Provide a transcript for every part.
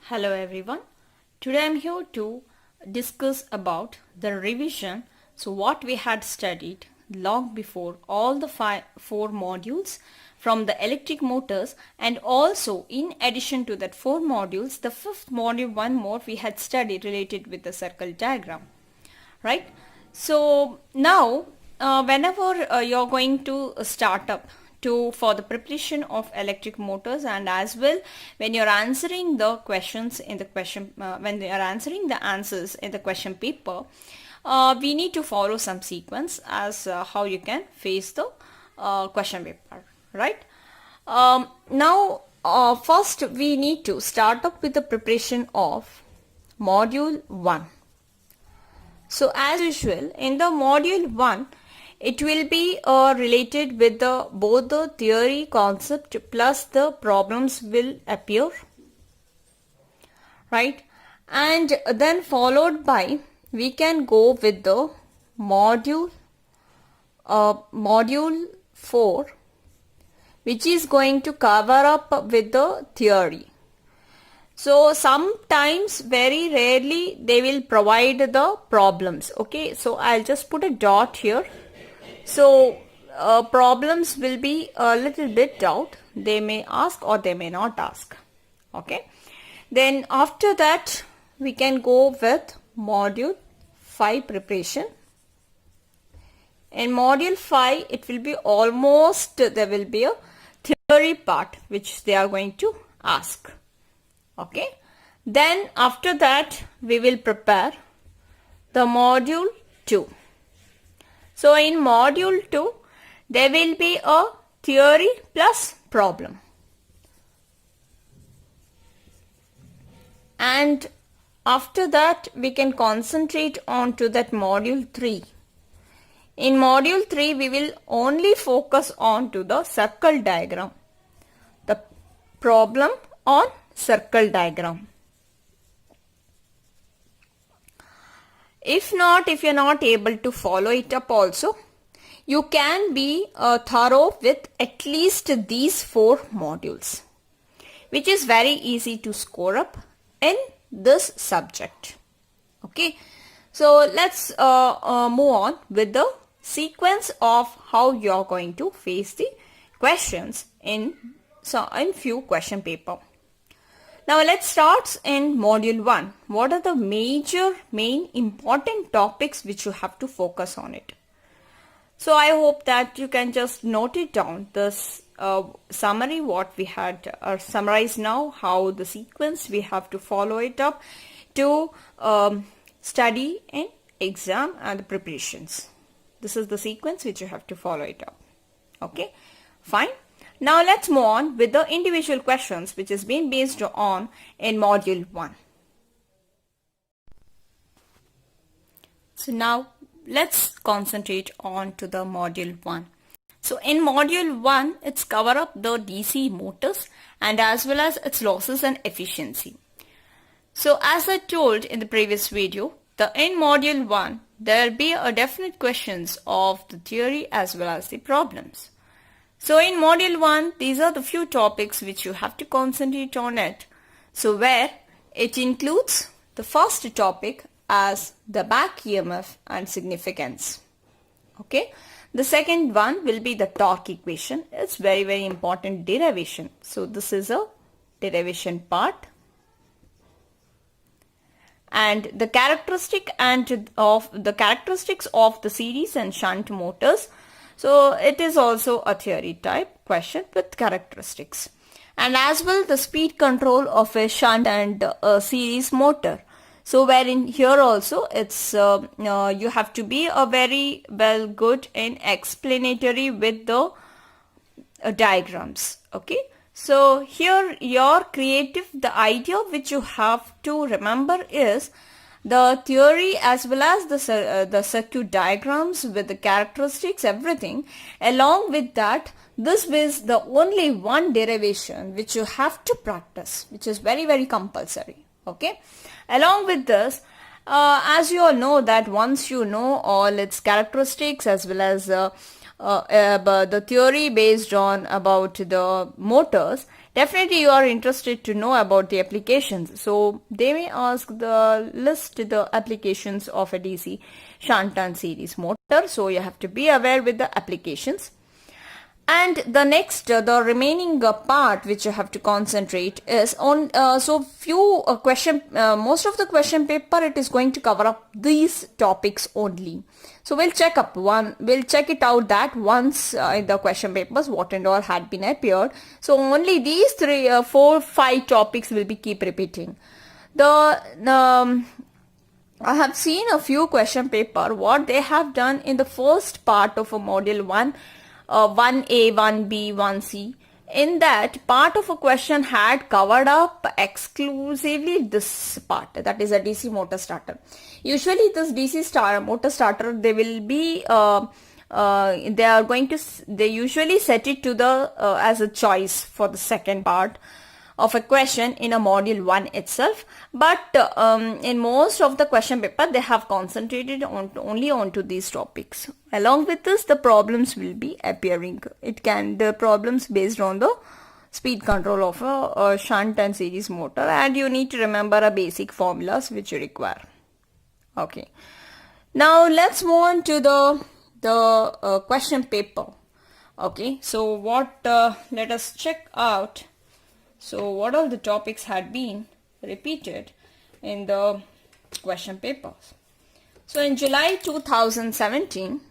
Hello everyone. Today I'm here to discuss about the revision. So what we had studied long before, all the four modules from the electric motors, and also in addition to that four modules, the fifth module one more we had studied related with the circle diagram, right? So now whenever you're going to start up for the preparation of electric motors, and as well when you're answering the questions in the question, when they are answering the answers in the question paper, we need to follow some sequence as how you can face the question paper, right? Now first we need to start up with the preparation of module 1. So as usual in the module 1, it will be related with both the theory concept plus the problems will appear, right? And then followed by we can go with the module 4, which is going to cover up with the theory. So sometimes, very rarely, they will provide the problems. Okay, so I'll just put a dot here. So problems will be a little bit doubt. They may ask or they may not ask. Okay. Then after that, we can go with module 5 preparation. In module 5, it will be almost, there will be a theory part which they are going to ask. Okay. Then after that, we will prepare the module 2. So in module 2, there will be a theory plus problem. And after that, we can concentrate on to that module 3. In module 3, we will only focus on to the circle diagram. The problem on circle diagram. If you're not able to follow it up also, you can be thorough with at least these 4 modules, which is very easy to score up in this subject. Okay, so let's move on with the sequence of how you're going to face the questions in few question paper. Now let's start in module 1. What are the main important topics which you have to focus on it? So I hope that you can just note it down, this summary what we had summarized now, how the sequence we have to follow it up to study in exam and the preparations. This is the sequence which you have to follow it up. Okay, fine. Now let's move on with the individual questions which is being based on in module 1. So now let's concentrate on to the module 1. So in module 1, it's cover up the DC motors and as well as its losses and efficiency. So as I told in the previous video, in module 1, there will be a definite questions of the theory as well as the problems. So in module 1, these are the few topics which you have to concentrate on it. So where it includes the first topic as the back EMF and significance. Okay. The second one will be the torque equation. It's very important derivation. So this is a derivation part. And the characteristics of the series and shunt motors. So it is also a theory type question with characteristics. And as well the speed control of a shunt and a series motor. So wherein here also it's you have to be a very well good in explanatory with the diagrams. Okay. So here the idea which you have to remember is the theory as well as the circuit diagrams with the characteristics, everything. Along with that, this is the only one derivation which you have to practice, which is very compulsory. Okay. Along with this, as you all know that once you know all its characteristics as well as the theory based on about the motors, Definitely you are interested to know about the applications. So they may ask the applications of a DC Shantan series motor. So you have to be aware with the applications. And the next, the remaining part which you have to concentrate is on, most of the question paper, it is going to cover up these topics only. So we'll check it out that once in the question papers what and all had been appeared. So only these 5 topics will be keep repeating. I have seen a few question paper, what they have done in the first part of a module 1, 1A, 1B, 1C. In that, part of a question had covered up exclusively this part, that is a DC motor starter. Usually this motor starter, they will be, they usually set it to the, as a choice for the second part of a question in a module 1 itself, but in most of the question paper they have concentrated only onto these topics. Along with this, the problems will be appearing. The problems based on the speed control of a shunt and series motor, and you need to remember a basic formulas which you require. Okay, now let's move on to the question paper. Okay, so let us check out. So what all the topics had been repeated in the question papers. So in July 2017,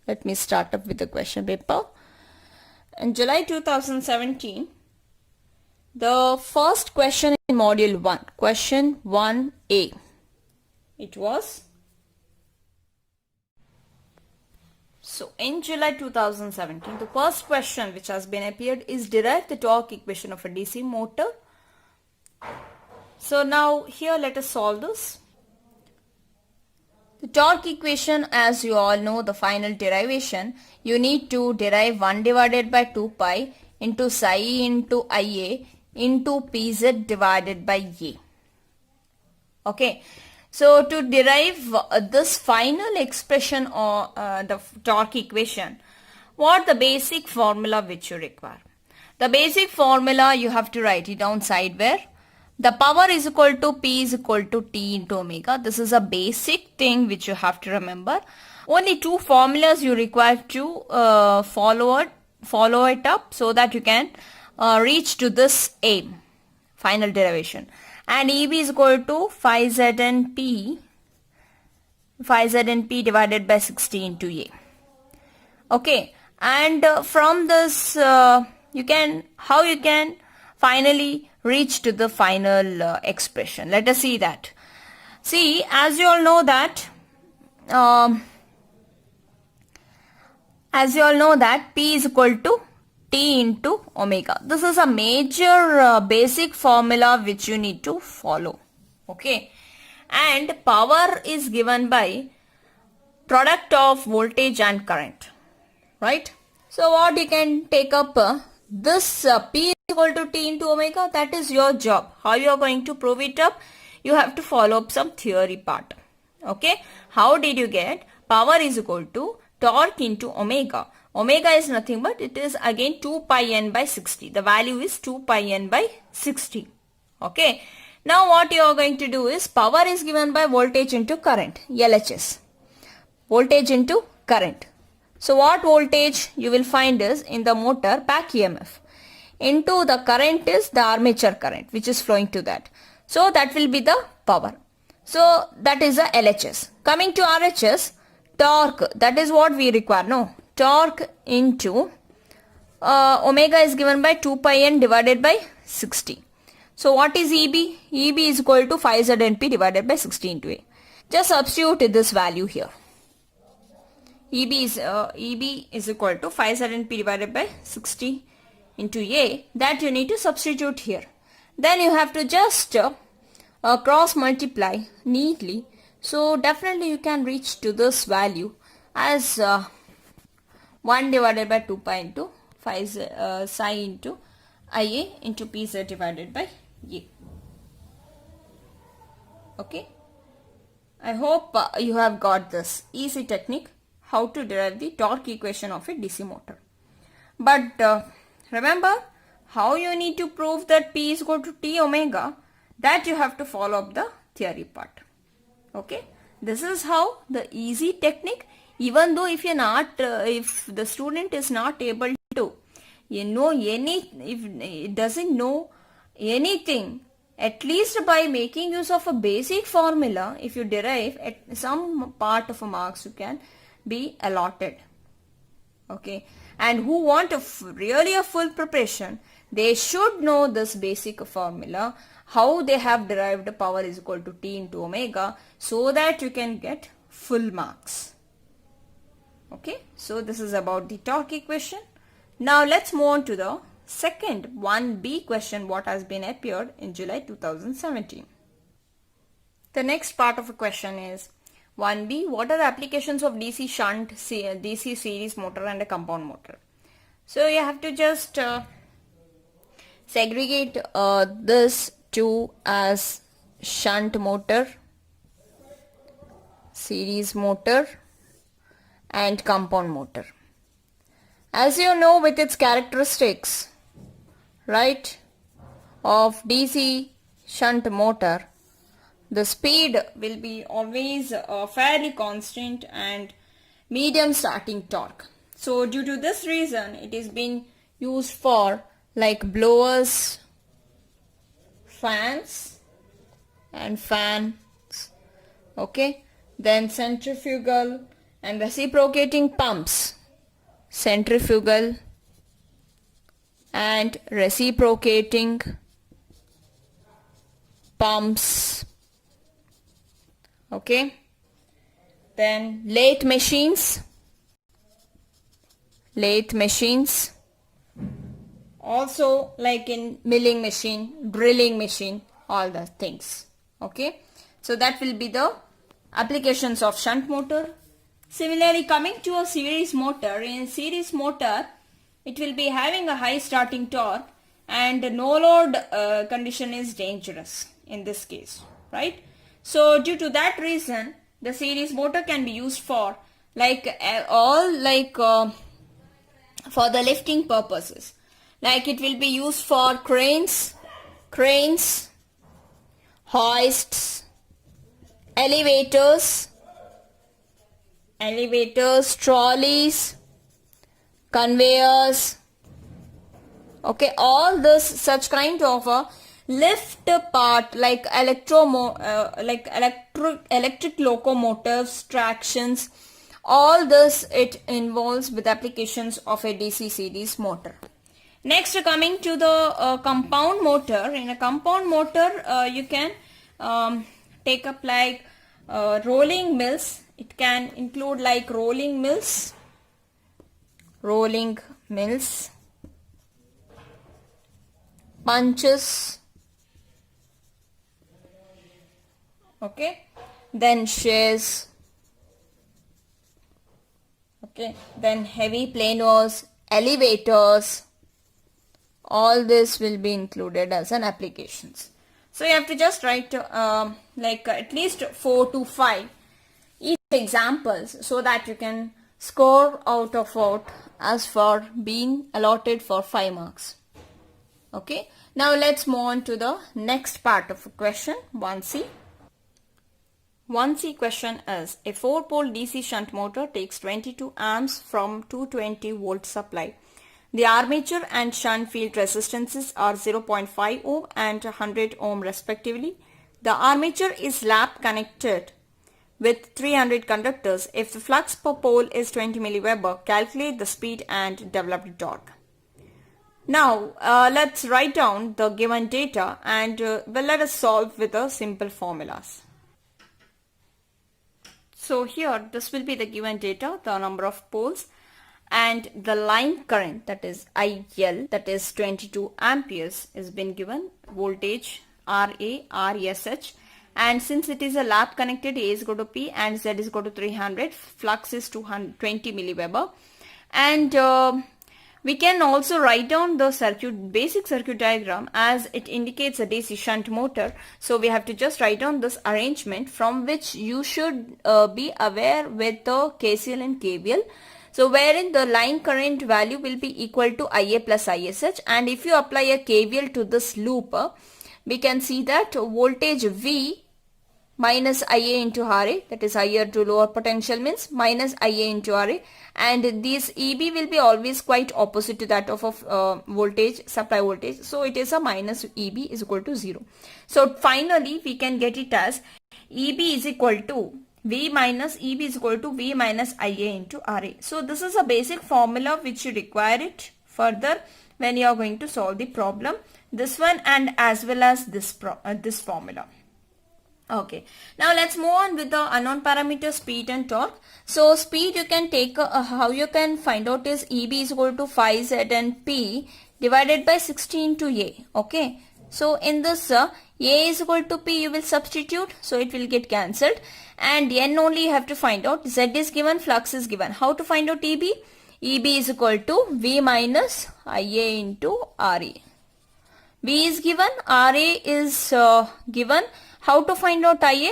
let me start up with the question paper. In July 2017, the first question in module 1, question 1A, it was, so in July 2017, the first question which has been appeared is derive the torque equation of a DC motor. So now here let us solve this. The torque equation, as you all know, the final derivation, you need to derive 1 divided by 2 pi into psi into Ia into Pz divided by A. Okay. So to derive this final expression or the torque equation, what the basic formula which you require? The basic formula, you have to write it down side where the power is equal to P is equal to T into omega. This is a basic thing which you have to remember. Only 2 formulas you require to follow it up so that you can reach to this aim, final derivation. And EB is equal to phi ZnP divided by 60 into A. Okay, and from this how you can finally reach to the final expression. Let us see that. See, as you all know that P is equal to T into omega. This is a major basic formula which you need to follow. Okay, and power is given by product of voltage and current, right? So what you can take up this P is equal to T into omega, that is your job. How you are going to prove it up? You have to follow up some theory part. Okay, how did you get power is equal to torque into omega? Omega is nothing but it is again 2 pi n by 60. The value is 2 pi n by 60. Okay, now what you are going to do is power is given by voltage into current, LHS. Voltage into current. So what voltage you will find is in the motor back EMF into the current is the armature current which is flowing to that. So that will be the power. So that is the LHS. Coming to RHS, torque, that is what we require. No, torque into omega is given by 2 pi n divided by 60. So what is EB? EB is equal to phi ZnP divided by 60 into A. Just substitute this value here. EB is equal to phi ZnP divided by 60 into A. That you need to substitute here. Then you have to just cross multiply neatly. So definitely you can reach to this value as 1 divided by 2 pi into phi psi into Ia into Pz divided by A. Okay. I hope you have got this easy technique how to derive the torque equation of a DC motor. But remember how you need to prove that P is equal to T omega, that you have to follow up the theory part. Okay, this is how the easy technique, even though if you're not, if the student is not able to, if it doesn't know anything, at least by making use of a basic formula, if you derive at some part of a marks, you can be allotted. Okay, and who want really a full preparation, they should know this basic formula, how they have derived power is equal to T into omega, so that you can get full marks. Okay, so this is about the torque equation. Now let's move on to the second 1B question what has been appeared in July 2017. The next part of a question is 1B, what are the applications of DC shunt, DC series motor and a compound motor? So you have to just segregate this two as shunt motor, series motor and compound motor. As you know, with its characteristics, right, of DC shunt motor, the speed will be always fairly constant and medium starting torque. So due to this reason, it is being used for like blowers, fans and fans, okay, then centrifugal and reciprocating pumps, centrifugal and reciprocating pumps, okay, then lathe machines, also like in milling machine, drilling machine, all the things. Okay, so that will be the applications of shunt motor. Similarly, coming to a series motor, in series motor it will be having a high starting torque and no load condition is dangerous in this case, right? So due to that reason, the series motor can be used for like for the lifting purposes. Like it will be used for cranes, hoists, elevators, trolleys, conveyors, okay, all this such kind of a lift part like electric locomotives, tractions, all this it involves with applications of a DC series motor. Next, coming to the compound motor. In a compound motor, you can take up like rolling mills. It can include like rolling mills, punches, okay, then shears, okay, then heavy planers, elevators, all this will be included as an applications. So you have to just write at least 4 to 5 each examples so that you can score out of out as for being allotted for 5 marks. Okay, now let's move on to the next part of a question, 1C. 1C question is, a 4-pole DC shunt motor takes 22 amps from 220 volt supply. The armature and shunt field resistances are 0.5 ohm and 100 ohm respectively. The armature is lap connected with 300 conductors. If the flux per pole is 20 milliweber, calculate the speed and developed torque. Now let's write down the given data and let us solve with the simple formulas. So here this will be the given data, the number of poles, and the line current, that is IL, that is 22 amperes, is been given, voltage RA, RSH, and since it is a lap connected, A is equal to P and Z is equal to 300, flux is 220 milliweber, and We can also write down the basic circuit diagram as it indicates a DC shunt motor. So we have to just write down this arrangement from which you should be aware with the KCL and KVL. So wherein the line current value will be equal to IA plus ISH, and if you apply a KVL to this loop, we can see that voltage V minus IA into RA, that is higher to lower potential means minus IA into RA, and this EB will be always quite opposite to that of voltage, supply voltage. So it is a minus EB is equal to 0. So finally we can get it as EB is equal to V minus EB is equal to V minus IA into RA. So this is a basic formula which you require it further when you are going to solve the problem. This one and as well as this formula. Okay, now let's move on with the unknown parameter speed and torque. So speed you can take, how you can find out is EB is equal to phi Z and P divided by 60 into A. Okay, so in this A is equal to P you will substitute, so it will get cancelled, and N only you have to find out. Z is given, flux is given. How to find out EB? EB is equal to V minus IA into RA. V is given, RA is given. How to find out IA?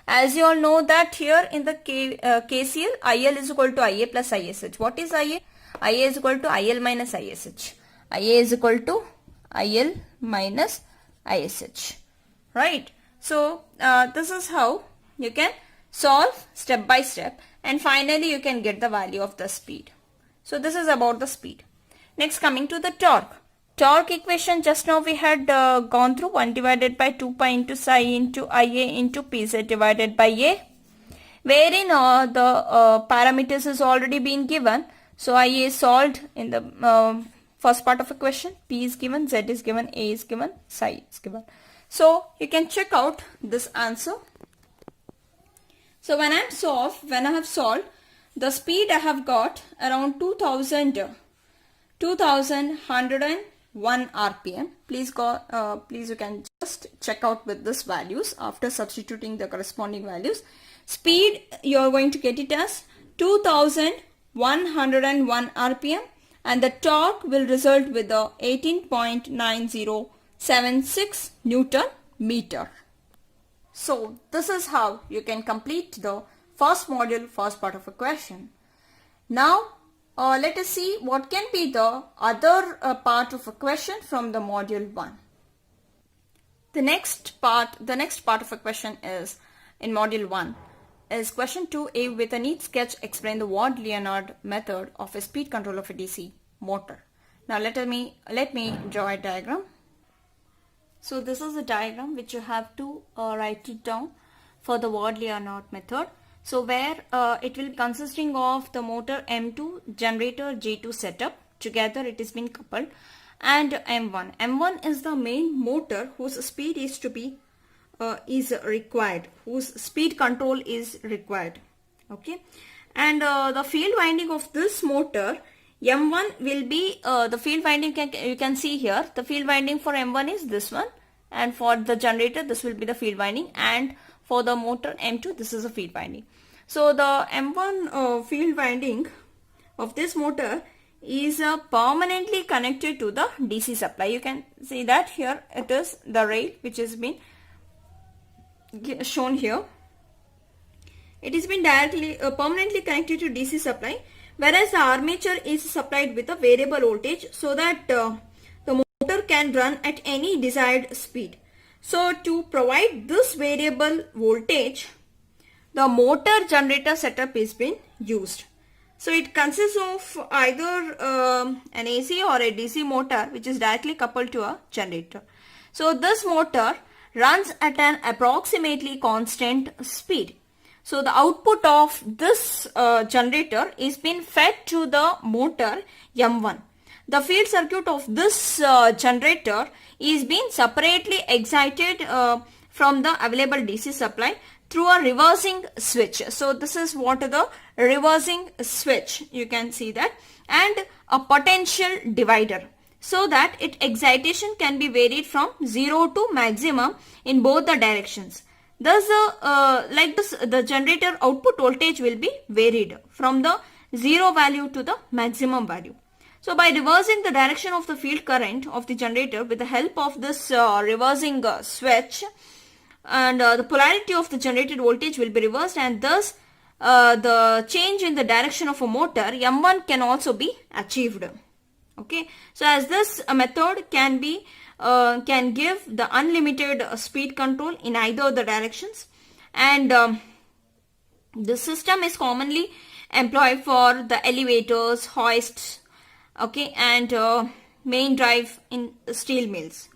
As you all know that here in the KCL, IL is equal to IA plus ISH. What is IA? IA is equal to IL minus ISH. IA is equal to IL minus ISH. Right? So, this is how you can solve step by step, and finally you can get the value of the speed. So, this is about the speed. Next, coming to the torque. Torque equation just now we had gone through 1 divided by 2 pi into psi into IA into PZ divided by A, wherein the parameters has already been given. So IA is solved in the first part of a question. P is given, Z is given, A is given, psi is given. So you can check out this answer. So when I have solved the speed, I have got around 2101 RPM. Please you can just check out with this values after substituting the corresponding values. Speed you are going to get it as 2101 RPM, and the torque will result with the 18.9076 Newton meter. So this is how you can complete the first module, first part of a question. Now let us see what can be the other part of a question from the module 1. The next part of a question is in module 1 is question 2a. With a neat sketch, explain the Ward-Leonard method of a speed control of a DC motor. Now let me draw a diagram. So this is a diagram which you have to write it down for the Ward-Leonard method. So where it will be consisting of the motor M2, generator J2 setup, together it has been coupled, and M1. M1 is the main motor whose speed is to be required, whose speed control is required. Okay, and the field winding of this motor M1 will be the field winding you can see here. The field winding for M1 is this one, and for the generator this will be the field winding, and for the motor M2 this is a field winding. So the M1 field winding of this motor is permanently connected to the DC supply. You can see that here it is the rail which has been shown here. It has been directly permanently connected to DC supply, whereas the armature is supplied with a variable voltage so that the motor can run at any desired speed. So to provide this variable voltage, the motor generator setup is been used. So it consists of either an AC or a DC motor which is directly coupled to a generator. So this motor runs at an approximately constant speed. So the output of this generator is being fed to the motor M1. The field circuit of this generator is being separately excited from the available DC supply through a reversing switch. So this is what the reversing switch, you can see that, and a potential divider, so that its excitation can be varied from 0 to maximum in both the directions. Thus, like this, the generator output voltage will be varied from the 0 value to the maximum value. So by reversing the direction of the field current of the generator with the help of this reversing switch, and the polarity of the generated voltage will be reversed, and thus the change in the direction of a motor M1 can also be achieved. Okay, so as this method can give the unlimited speed control in either the directions, and this system is commonly employed for the elevators, hoists, okay, and main drive in steel mills.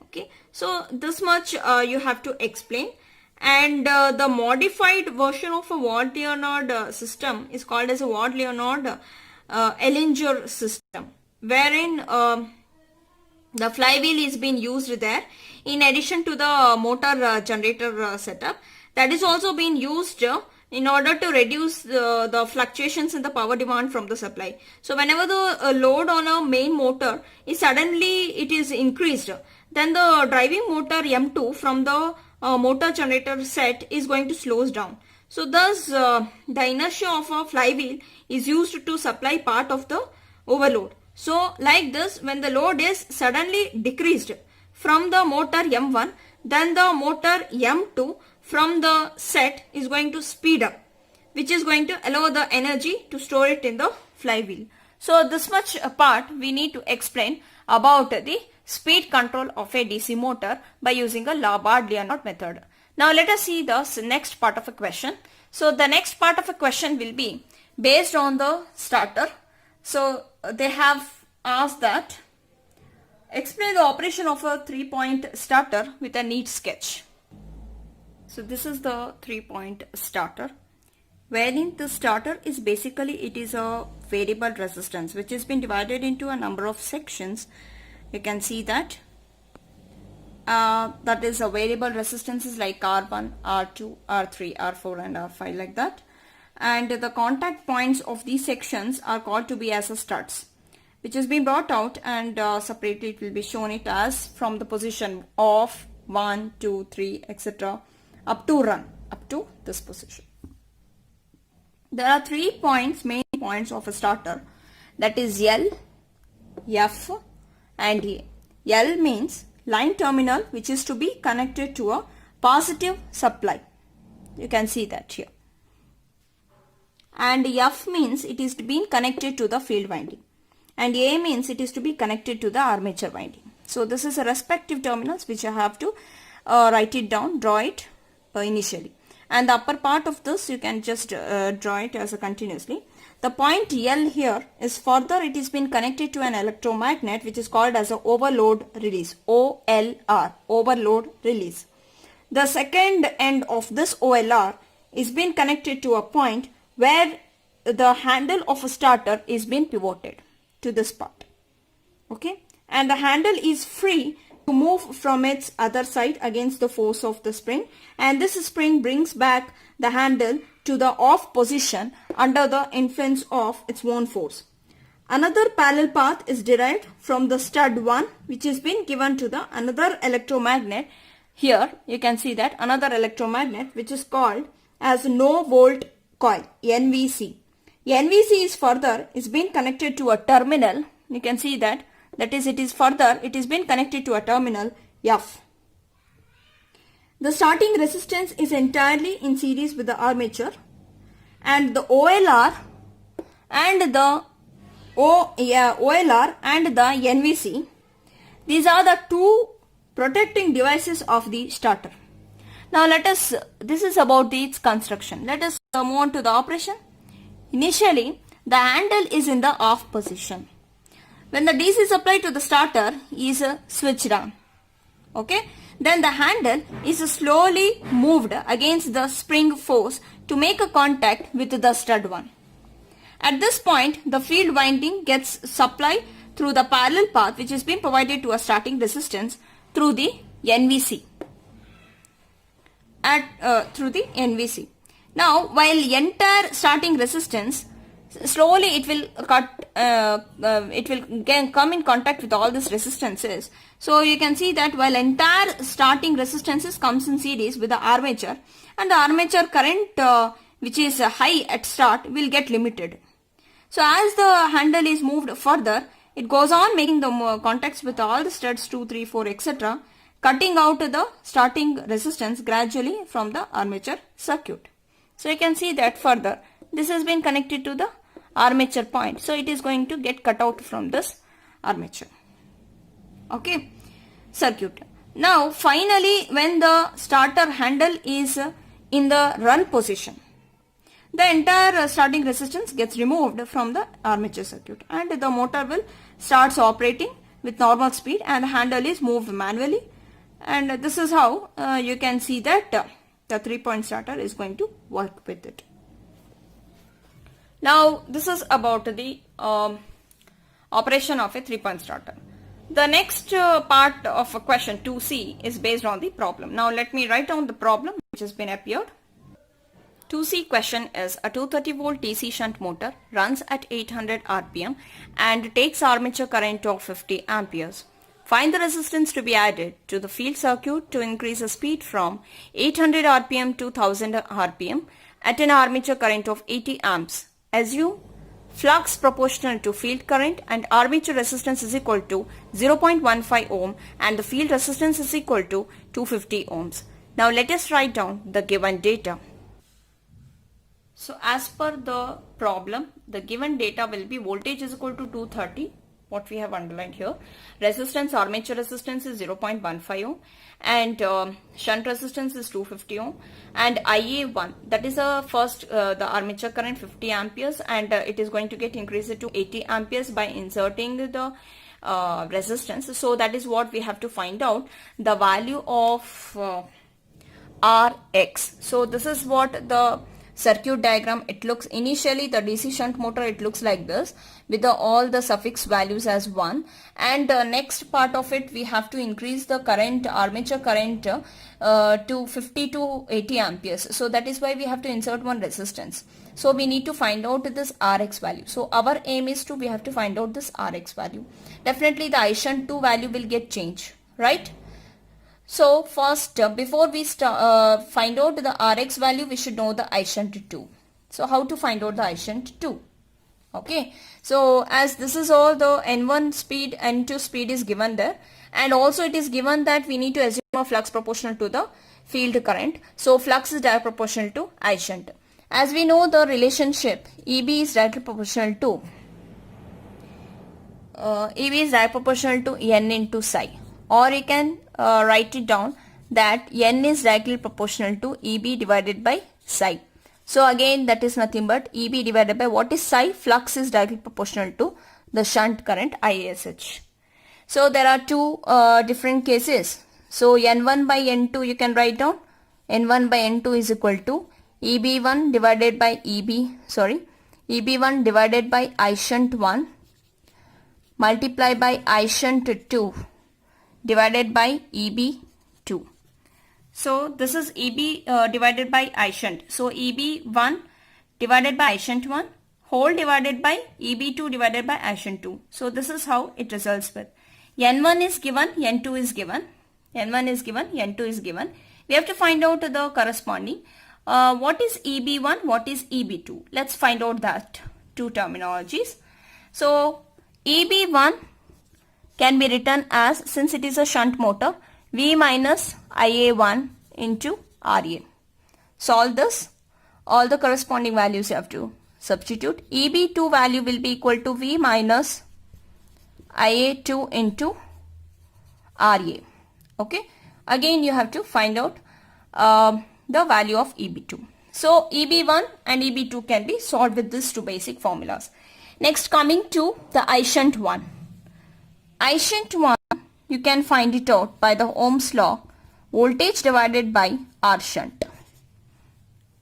Okay, so this much you have to explain. And the modified version of a Ward-Leonard system is called as a Ward-Leonard Ellinger system, wherein the flywheel is being used there in addition to the motor generator setup. That is also being used in order to reduce the fluctuations in the power demand from the supply. So whenever the load on a main motor is suddenly it is increased, then the driving motor M2 from the motor generator set is going to slow down. So thus the inertia of a flywheel is used to supply part of the overload. So like this, when the load is suddenly decreased from the motor M1, then the motor M2 from the set is going to speed up, which is going to allow the energy to store it in the flywheel. So this much part we need to explain about the speed control of a DC motor by using a Ward-Leonard method. Now let us see the next part of a question. So the next part of a question will be based on the starter. So they have asked that explain the operation of a 3-point starter with a neat sketch. So this is the 3-point starter, wherein the starter is basically it is a variable resistance which has been divided into a number of sections. You can see that that is a variable resistances like R1, R2, R3, R4 and R5 like that. And the contact points of these sections are called to be as a studs, which has been brought out, and separately it will be shown it as from the position of 1, 2, 3, etc. up to run up to this position. There are 3 points, main points of a starter, that is L, F and A. L means line terminal which is to be connected to a positive supply. You can see that here. And F means it is being connected to the field winding. And A means it is to be connected to the armature winding. So this is a respective terminals which I have to write it down, draw it initially. And the upper part of this you can just draw it as a continuously. The point L here is further it is been connected to an electromagnet which is called as a overload release, OLR, overload release. The second end of this OLR is been connected to a point where the handle of a starter is been pivoted to this part. Okay, and the handle is free to move from its other side against the force of the spring, and this spring brings back the handle to the off position under the influence of its own force. Another parallel path is derived from the stud 1 which has been given to the another electromagnet. Here you can see that another electromagnet which is called as no volt coil, NVC. NVC is further is been connected to a terminal. You can see that is it is further it is been connected to a terminal F. The starting resistance is entirely in series with the armature, and the OLR and the OLR and the NVC, these are the two protecting devices of the starter. Now this is about its construction. Let us move on to the operation. Initially the handle is in the off position. When the DC supply to the starter is switched on, okay, then the handle is slowly moved against the spring force to make a contact with the stud 1. At this point, the field winding gets supply through the parallel path which has been provided to a starting resistance through the NVC. Through the NVC. Now, while entire starting resistance slowly it will come in contact with all these resistances. So you can see that while entire starting resistances comes in series with the armature, and the armature current which is high at start will get limited. So as the handle is moved further, it goes on making the contacts with all the studs 2, 3, 4, etc., cutting out the starting resistance gradually from the armature circuit. So you can see that further this has been connected to the armature point. So it is going to get cut out from this armature. Okay, circuit. Now finally when the starter handle is in the run position, the entire starting resistance gets removed from the armature circuit and the motor will starts operating with normal speed and the handle is moved manually, and this is how you can see that the 3-point starter is going to work with it. Now this is about the operation of a 3-point starter. The next part of a question 2C is based on the problem. Now let me write down the problem which has been appeared. 2C question is a 230 volt DC shunt motor runs at 800 RPM and takes armature current of 50 amperes. Find the resistance to be added to the field circuit to increase the speed from 800 RPM to 1000 RPM at an armature current of 80 amps. Assume flux proportional to field current and armature resistance is equal to 0.15 ohm and the field resistance is equal to 250 ohms. Now let us write down the given data. So as per the problem, the given data will be voltage is equal to 230, what we have underlined here. Resistance, armature resistance is 0.15 ohm and shunt resistance is 250 ohm, and IA1, that is the armature current 50 amperes and it is going to get increased to 80 amperes by inserting the resistance. So that is what we have to find out, the value of Rx. So this is what the circuit diagram it looks. Initially the DC shunt motor it looks like this with all the suffix values as 1, and next part of it we have to increase the current, armature current to 50 to 80 amperes. So that is why we have to insert one resistance. So we need to find out this Rx value. So our aim is we have to find out this Rx value. Definitely the I shunt 2 value will get changed, right? So first before we find out the Rx value, we should know the I shunt 2. So how to find out the I shunt 2? Okay, so as this is all the N1 speed, N2 speed is given there, and also it is given that we need to assume a flux proportional to the field current. So flux is directly proportional to I shunt. As we know the relationship EB is directly proportional to N into psi, or you can write it down that N is directly proportional to EB divided by psi. So again that is nothing but EB divided by what is psi, flux is directly proportional to the shunt current ISH. So there are two different cases. So N1 by N2 you can write down, N1 by N2 is equal to EB1 divided by EB1 divided by I shunt 1 multiply by I shunt 2 divided by EB2. So this is EB divided by I shunt. So EB1 divided by I shunt 1 whole divided by EB2 divided by I shunt 2. So this is how it results with. N1 is given, N2 is given. N1 is given, N2 is given. We have to find out the corresponding. What is EB1? What is EB2? Let's find out that two terminologies. So EB1 can be written as, since it is a shunt motor, V minus IA1 into RA. Solve this. All the corresponding values you have to substitute. EB2 value will be equal to V minus IA2 into RA. Okay. Again you have to find out the value of EB2. So EB1 and EB2 can be solved with these two basic formulas. Next, coming to the I shunt 1. I shunt 1 you can find it out by the Ohm's law, voltage divided by R shunt.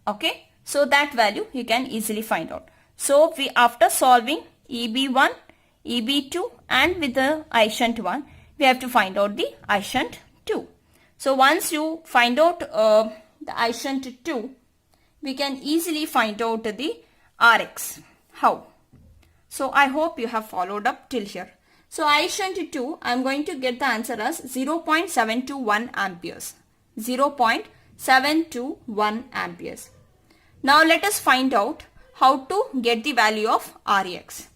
Okay, so that value you can easily find out. So we, after solving EB1, EB2 and with the I shunt 1, we have to find out the I shunt 2. So once you find out the I shunt 2, we can easily find out the Rx. How? So I hope you have followed up till here. So I shunt 2, I am going to get the answer as 0.721 amperes. 0.721 amperes. Now let us find out how to get the value of Rex.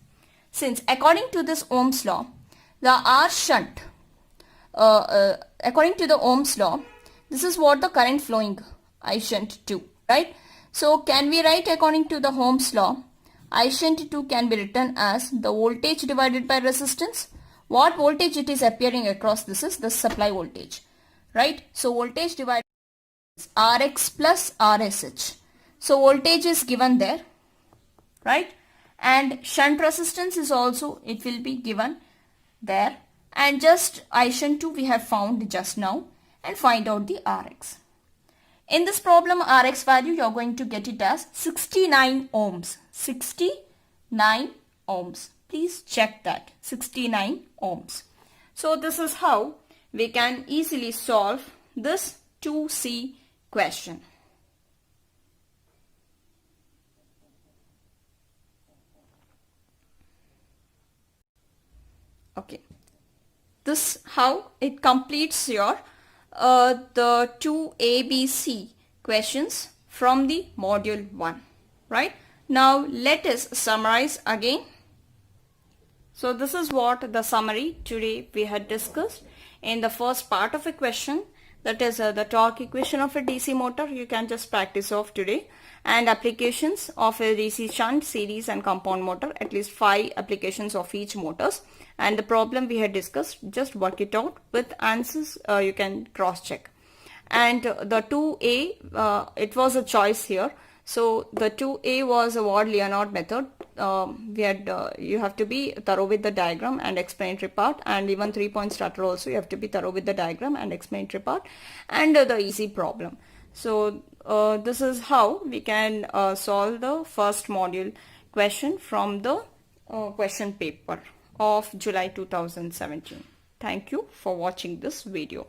Since according to this Ohm's law, the R shunt, according to the Ohm's law, this is what the current flowing I shunt 2, right? So can we write according to the Ohm's law, I shunt 2 can be written as the voltage divided by resistance. What voltage it is appearing across, this is the supply voltage, right? So voltage divided by Rx plus RSH. So voltage is given there, right? And shunt resistance is also, it will be given there. And just I shunt 2 we have found just now, and find out the Rx. In this problem, Rx value you are going to get it as 69 ohms. 69 ohms. Please check that. 69 ohms. So this is how we can easily solve this 2C question. Okay. This how it completes your the 2 ABC questions from the module 1, right? Now let us summarize again. So this is what the summary today we had discussed. In the first part of a question, that is the torque equation of a DC motor, you can just practice off today, and applications of a DC shunt, series and compound motor, at least 5 applications of each motors. And the problem we had discussed, just work it out with answers, you can cross check. And the 2A, it was a choice here. So the 2A was a Ward-Leonard method. We had you have to be thorough with the diagram and explanatory part, and even 3-point starter also you have to be thorough with the diagram and explanatory part, and the easy problem. So this is how we can solve the first module question from the question paper of July 2017. Thank you for watching this video.